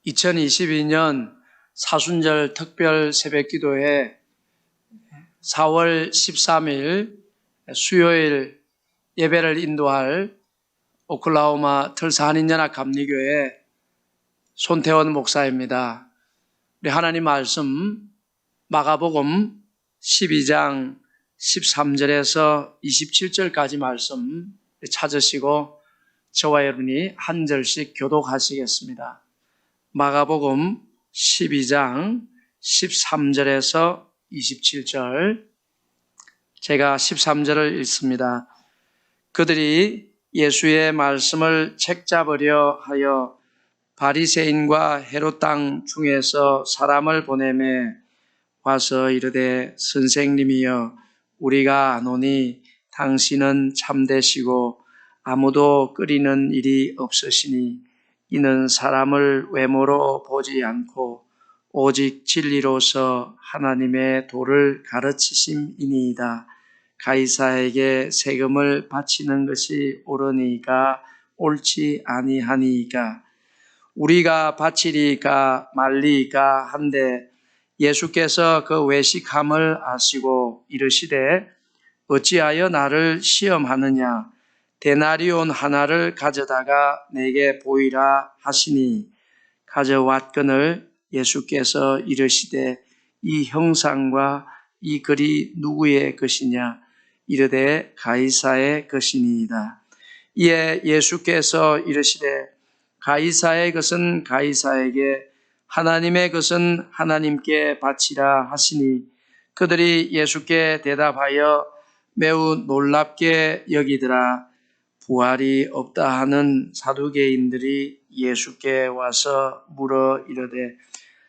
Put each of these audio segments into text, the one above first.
2022년 사순절 특별 새벽기도회 4월 13일 수요일 예배를 인도할 오클라호마 틀사 한인연합 감리교회 손태원 목사입니다. 우리 하나님 말씀 마가복음 12장 13절에서 27절까지 말씀 찾으시고 저와 여러분이 한 절씩 교독하시겠습니다. 마가복음 12장 13절에서 27절, 제가 13절을 읽습니다. 그들이 예수의 말씀을 책잡으려 하여 바리새인과 헤롯 땅 중에서 사람을 보내매 와서 이르되 선생님이여 우리가 아노니 당신은 참되시고 아무도 끓이는 일이 없으시니 이는 사람을 외모로 보지 않고 오직 진리로서 하나님의 도를 가르치심이니이다. 가이사에게 세금을 바치는 것이 옳으니까 옳지 아니하니까 우리가 바치리까 말리까 한데 예수께서 그 외식함을 아시고 이르시되 어찌하여 나를 시험하느냐 데나리온 하나를 가져다가 내게 보이라 하시니 가져왔거늘 예수께서 이르시되 이 형상과 이 글이 누구의 것이냐 이르되 가이사의 것이니이다. 이에 예수께서 이르시되 가이사의 것은 가이사에게 하나님의 것은 하나님께 바치라 하시니 그들이 예수께 대답하여 매우 놀랍게 여기더라. 부활이 없다 하는 사두개인들이 예수께 와서 물어 이르되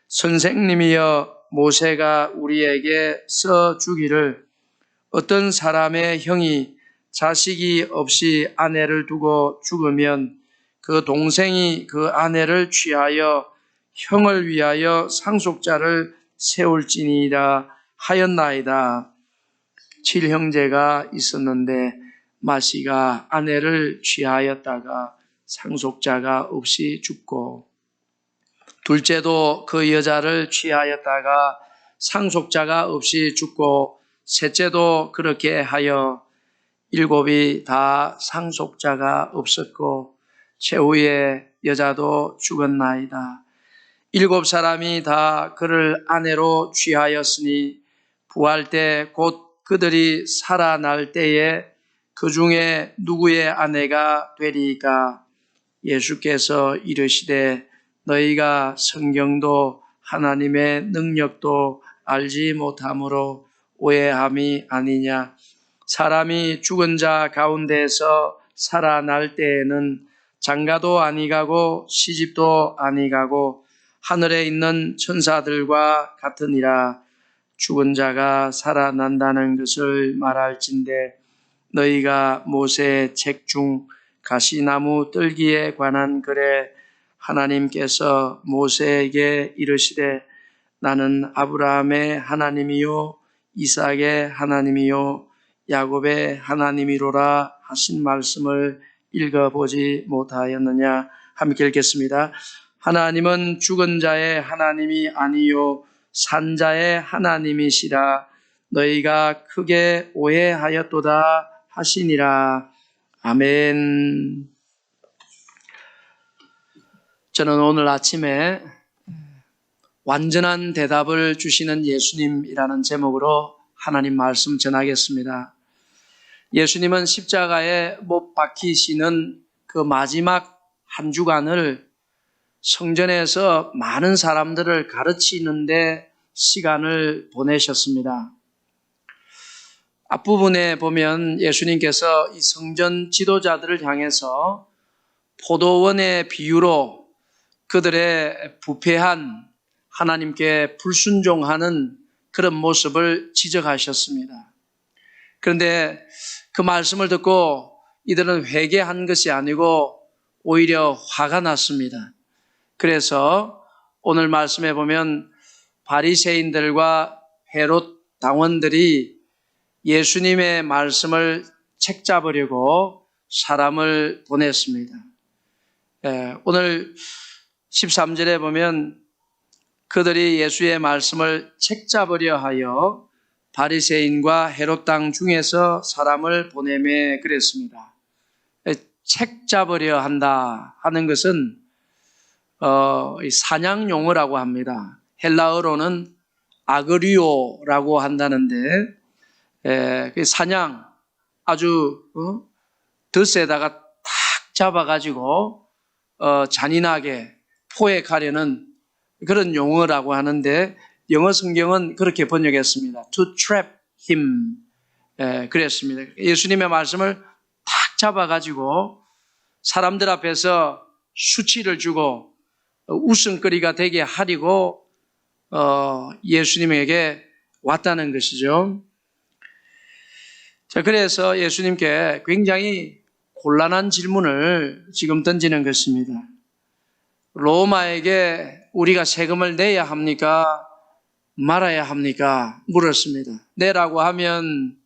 선생님이여 모세가 우리에게 써 주기를 어떤 사람의 형이 자식이 없이 아내를 두고 죽으면 그 동생이 그 아내를 취하여 형을 위하여 상속자를 세울지니라 하였나이다. 7형제가 있었는데 마시가 아내를 취하였다가 상속자가 없이 죽고 둘째도 그 여자를 취하였다가 상속자가 없이 죽고 셋째도 그렇게 하여 7이 다 상속자가 없었고 최후의 여자도 죽었나이다. 7사람이 다 그를 아내로 취하였으니 부활 때 곧 그들이 살아날 때에 그 중에 누구의 아내가 되리까? 예수께서 이르시되 너희가 성경도 하나님의 능력도 알지 못함으로 오해함이 아니냐. 사람이 죽은 자 가운데서 살아날 때에는 장가도 아니 가고 시집도 아니 가고 하늘에 있는 천사들과 같으니라. 죽은 자가 살아난다는 것을 말할진대 너희가 모세의 책 중 가시나무 뜰기에 관한 글에 하나님께서 모세에게 이르시되 나는 아브라함의 하나님이요 이삭의 하나님이요 야곱의 하나님이로라 하신 말씀을 읽어보지 못하였느냐. 함께 읽겠습니다. 하나님은 죽은 자의 하나님이 아니요 산 자의 하나님이시라. 너희가 크게 오해하였도다 하시니라. 아멘. 저는 오늘 아침에 완전한 대답을 주시는 예수님이라는 제목으로 하나님 말씀 전하겠습니다. 예수님은 십자가에 못 박히시는 그 마지막 한 주간을 성전에서 많은 사람들을 가르치는데 시간을 보내셨습니다. 앞부분에 보면 예수님께서 이 성전 지도자들을 향해서 포도원의 비유로 그들의 부패한 하나님께 불순종하는 그런 모습을 지적하셨습니다. 그런데 그 말씀을 듣고 이들은 회개한 것이 아니고 오히려 화가 났습니다. 그래서 오늘 말씀에 보면 바리새인들과 헤롯 당원들이 예수님의 말씀을 책잡으려고 사람을 보냈습니다. 오늘 13절에 보면 그들이 예수의 말씀을 책잡으려 하여 바리새인과 헤롯 땅 중에서 사람을 보내매 그랬습니다. 책잡으려 한다 하는 것은 사냥 용어라고 합니다. 헬라어로는 아그리오라고 한다는데 사냥 아주 덫에다가 탁 잡아가지고 잔인하게 포획하려는 그런 용어라고 하는데 영어 성경은 그렇게 번역했습니다. To trap him. 그랬습니다. 예수님의 말씀을 탁 잡아가지고 사람들 앞에서 수치를 주고 웃음거리가 되게 하려고 예수님에게 왔다는 것이죠. 자, 그래서 예수님께 굉장히 곤란한 질문을 지금 던지는 것입니다. 로마에게 우리가 세금을 내야 합니까? 말아야 합니까? 물었습니다. 내라고 하면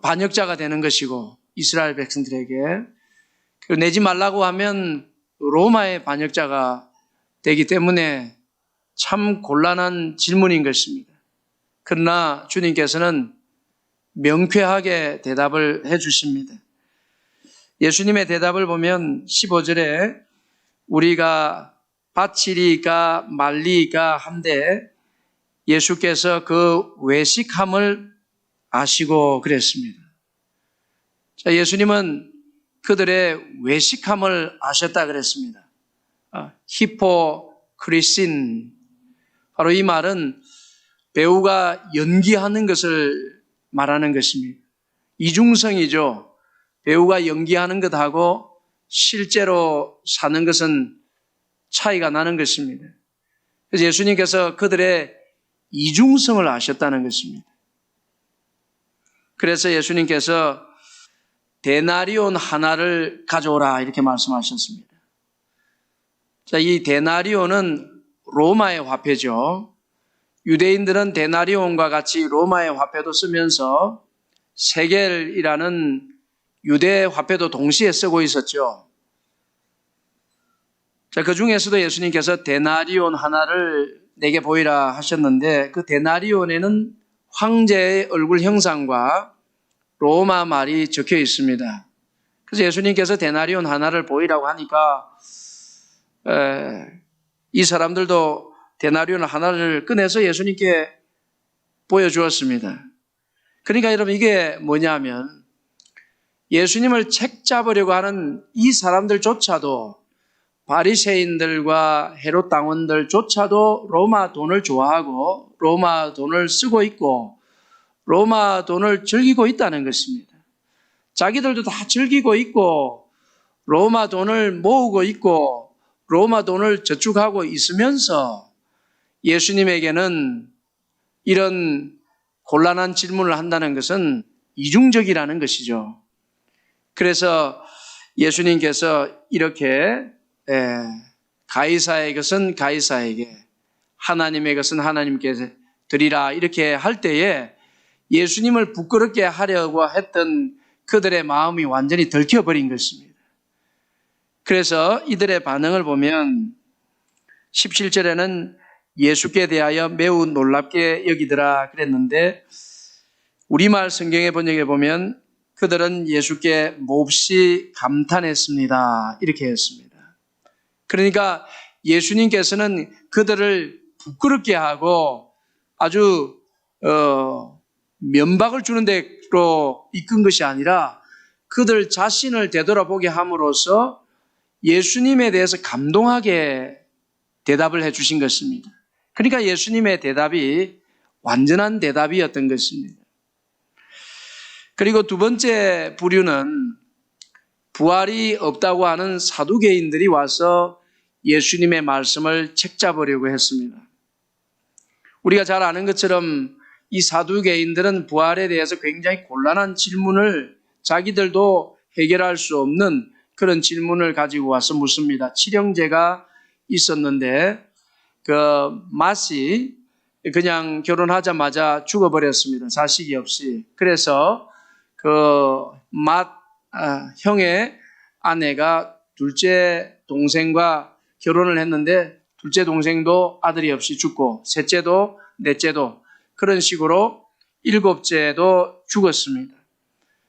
반역자가 되는 것이고 이스라엘 백성들에게, 그리고 내지 말라고 하면 로마의 반역자가 되기 때문에 참 곤란한 질문인 것입니다. 그러나 주님께서는 명쾌하게 대답을 해 주십니다. 예수님의 대답을 보면 15절에 우리가 바치리까 말리까 한데 예수께서 그 외식함을 아시고 그랬습니다. 자, 예수님은 그들의 외식함을 아셨다 그랬습니다. 히포크리신, 바로 이 말은 배우가 연기하는 것을 말하는 것입니다. 이중성이죠. 배우가 연기하는 것하고 실제로 사는 것은 차이가 나는 것입니다. 그래서 예수님께서 그들의 이중성을 아셨다는 것입니다. 그래서 예수님께서 데나리온 하나를 가져오라 이렇게 말씀하셨습니다. 자, 이 데나리온은 로마의 화폐죠. 유대인들은 데나리온과 같이 로마의 화폐도 쓰면서 세겔이라는 유대 화폐도 동시에 쓰고 있었죠. 자, 그 중에서도 예수님께서 데나리온 하나를 내게 보이라 하셨는데 그 데나리온에는 황제의 얼굴 형상과 로마 말이 적혀 있습니다. 그래서 예수님께서 데나리온 하나를 보이라고 하니까 이 사람들도 데나리온 하나를 꺼내서 예수님께 보여주었습니다. 그러니까 여러분 이게 뭐냐면 예수님을 책잡으려고 하는 이 사람들조차도 바리새인들과 헤롯 당원들조차도 로마 돈을 좋아하고 로마 돈을 쓰고 있고 로마 돈을 즐기고 있다는 것입니다. 자기들도 다 즐기고 있고 로마 돈을 모으고 있고 로마 돈을 저축하고 있으면서 예수님에게는 이런 곤란한 질문을 한다는 것은 이중적이라는 것이죠. 그래서 예수님께서 이렇게 가이사의 것은 가이사에게, 하나님의 것은 하나님께 드리라 이렇게 할 때에 예수님을 부끄럽게 하려고 했던 그들의 마음이 완전히 들켜버린 것입니다. 그래서 이들의 반응을 보면 17절에는 예수께 대하여 매우 놀랍게 여기더라 그랬는데 우리말 성경의 번역에 보면 그들은 예수께 몹시 감탄했습니다 이렇게 했습니다. 그러니까 예수님께서는 그들을 부끄럽게 하고 아주 면박을 주는 데로 이끈 것이 아니라 그들 자신을 되돌아보게 함으로써 예수님에 대해서 감동하게 대답을 해 주신 것입니다. 그러니까 예수님의 대답이 완전한 대답이었던 것입니다. 그리고 두 번째 부류는 부활이 없다고 하는 사두개인들이 와서 예수님의 말씀을 책잡으려고 했습니다. 우리가 잘 아는 것처럼 이 사두개인들은 부활에 대해서 굉장히 곤란한 질문을 자기들도 해결할 수 없는 그런 질문을 가지고 와서 묻습니다. 칠형제가 있었는데 그 맏이 그냥 결혼하자마자 죽어버렸습니다. 자식이 없이. 그래서 그 맏 형의 아내가 둘째 동생과 결혼을 했는데 둘째 동생도 아들이 없이 죽고 셋째도 넷째도 그런 식으로 일곱째도 죽었습니다.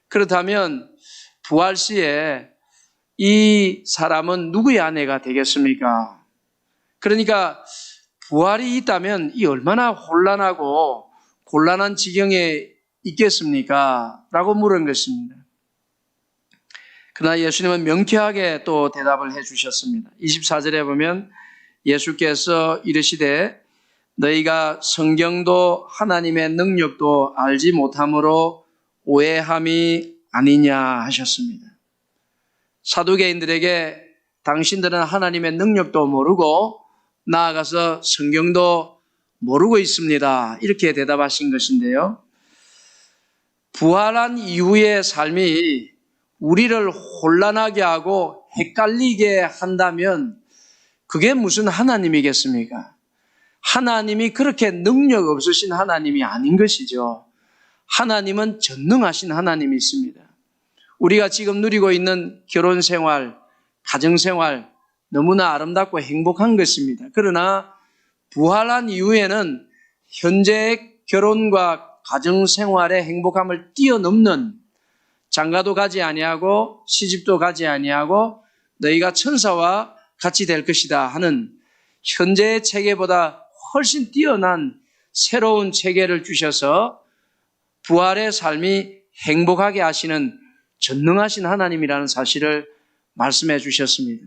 그렇다면 부활 시에 이 사람은 누구의 아내가 되겠습니까? 그러니까 부활이 있다면 이 얼마나 혼란하고 곤란한 지경에 있겠습니까? 라고 물은 것입니다. 그러나 예수님은 명쾌하게 또 대답을 해주셨습니다. 24절에 보면 예수께서 이르시되 너희가 성경도 하나님의 능력도 알지 못함으로 오해함이 아니냐 하셨습니다. 사두개인들에게 당신들은 하나님의 능력도 모르고 나아가서 성경도 모르고 있습니다. 이렇게 대답하신 것인데요. 부활한 이후의 삶이 우리를 혼란하게 하고 헷갈리게 한다면 그게 무슨 하나님이겠습니까? 하나님이 그렇게 능력 없으신 하나님이 아닌 것이죠. 하나님은 전능하신 하나님이십니다. 우리가 지금 누리고 있는 결혼생활, 가정생활 너무나 아름답고 행복한 것입니다. 그러나 부활한 이후에는 현재의 결혼과 가정생활의 행복함을 뛰어넘는 장가도 가지 아니하고 시집도 가지 아니하고 너희가 천사와 같이 될 것이다 하는 현재의 체계보다 훨씬 뛰어난 새로운 체계를 주셔서 부활의 삶이 행복하게 하시는 전능하신 하나님이라는 사실을 말씀해 주셨습니다.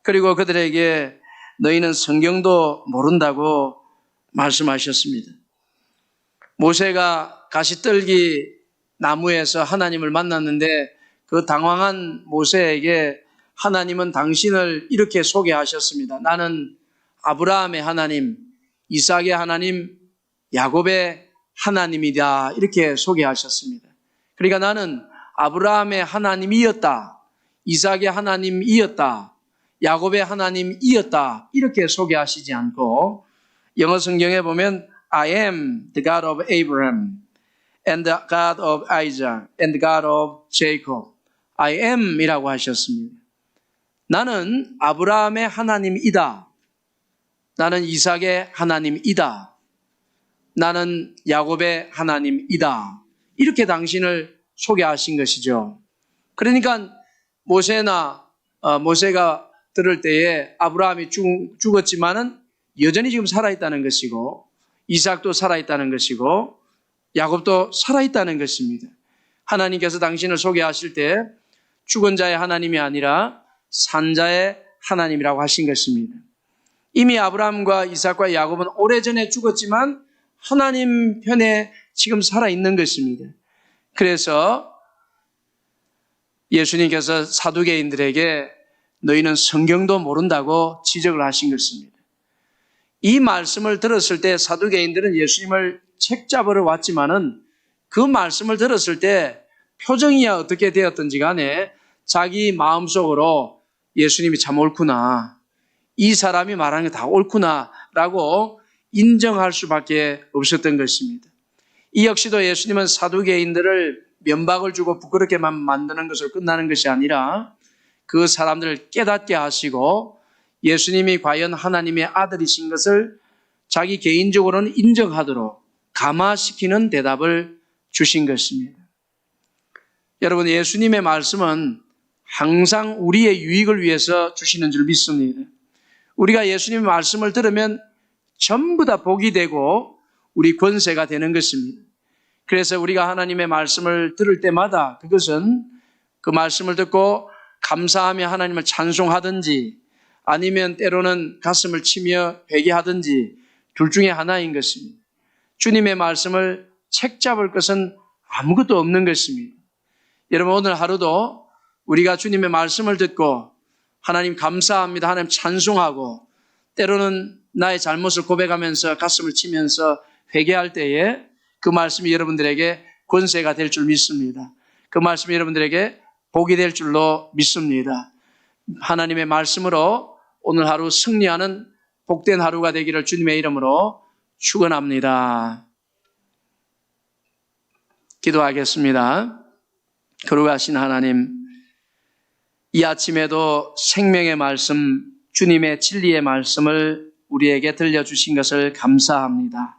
그리고 그들에게 너희는 성경도 모른다고 말씀하셨습니다. 모세가 가시떨기 나무에서 하나님을 만났는데 그 당황한 모세에게 하나님은 당신을 이렇게 소개하셨습니다. 나는 아브라함의 하나님, 이삭의 하나님, 야곱의 하나님이다. 이렇게 소개하셨습니다. 그러니까 나는 아브라함의 하나님이었다. 이삭의 하나님이었다. 야곱의 하나님이었다. 이렇게 소개하시지 않고 영어 성경에 보면 I am the God of Abraham and the God of Isaac and the God of Jacob. I am 이라고 하셨습니다. 나는 아브라함의 하나님이다. 나는 이삭의 하나님이다. 나는 야곱의 하나님이다. 이렇게 당신을 소개하신 것이죠. 그러니까 모세가 들을 때에 아브라함이 죽었지만은 여전히 지금 살아있다는 것이고 이삭도 살아있다는 것이고 야곱도 살아있다는 것입니다. 하나님께서 당신을 소개하실 때 죽은 자의 하나님이 아니라 산 자의 하나님이라고 하신 것입니다. 이미 아브라함과 이삭과 야곱은 오래전에 죽었지만 하나님 편에 지금 살아있는 것입니다. 그래서 예수님께서 사두개인들에게 너희는 성경도 모른다고 지적을 하신 것입니다. 이 말씀을 들었을 때 사두개인들은 예수님을 책잡으러 왔지만은 그 말씀을 들었을 때 표정이야 어떻게 되었든지 간에 자기 마음속으로 예수님이 참 옳구나. 이 사람이 말하는 게 다 옳구나 라고 인정할 수밖에 없었던 것입니다. 이 역시도 예수님은 사두개인들을 면박을 주고 부끄럽게만 만드는 것으로 끝나는 것이 아니라 그 사람들을 깨닫게 하시고 예수님이 과연 하나님의 아들이신 것을 자기 개인적으로는 인정하도록 감화시키는 대답을 주신 것입니다. 여러분, 예수님의 말씀은 항상 우리의 유익을 위해서 주시는 줄 믿습니다. 우리가 예수님의 말씀을 들으면 전부 다 복이 되고 우리 권세가 되는 것입니다. 그래서 우리가 하나님의 말씀을 들을 때마다 그것은 그 말씀을 듣고 감사하며 하나님을 찬송하든지 아니면 때로는 가슴을 치며 회개하든지 둘 중에 하나인 것입니다. 주님의 말씀을 책잡을 것은 아무것도 없는 것입니다. 여러분, 오늘 하루도 우리가 주님의 말씀을 듣고 하나님 감사합니다, 하나님 찬송하고 때로는 나의 잘못을 고백하면서 가슴을 치면서 회개할 때에 그 말씀이 여러분들에게 권세가 될 줄 믿습니다. 그 말씀이 여러분들에게 복이 될 줄로 믿습니다. 하나님의 말씀으로 오늘 하루 승리하는 복된 하루가 되기를 주님의 이름으로 축원합니다. 기도하겠습니다. 거룩하신 하나님, 이 아침에도 생명의 말씀 주님의 진리의 말씀을 우리에게 들려주신 것을 감사합니다.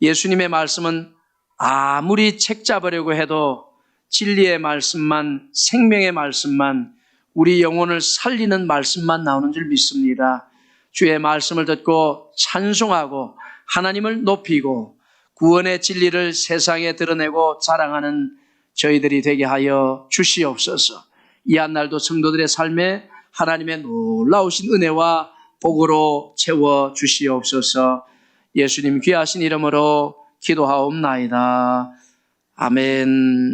예수님의 말씀은 아무리 책 잡으려고 해도 진리의 말씀만, 생명의 말씀만, 우리 영혼을 살리는 말씀만 나오는 줄 믿습니다. 주의 말씀을 듣고 찬송하고 하나님을 높이고 구원의 진리를 세상에 드러내고 자랑하는 저희들이 되게 하여 주시옵소서. 이 한날도 성도들의 삶에 하나님의 놀라우신 은혜와 복으로 채워 주시옵소서. 예수님 귀하신 이름으로 기도하옵나이다. 아멘.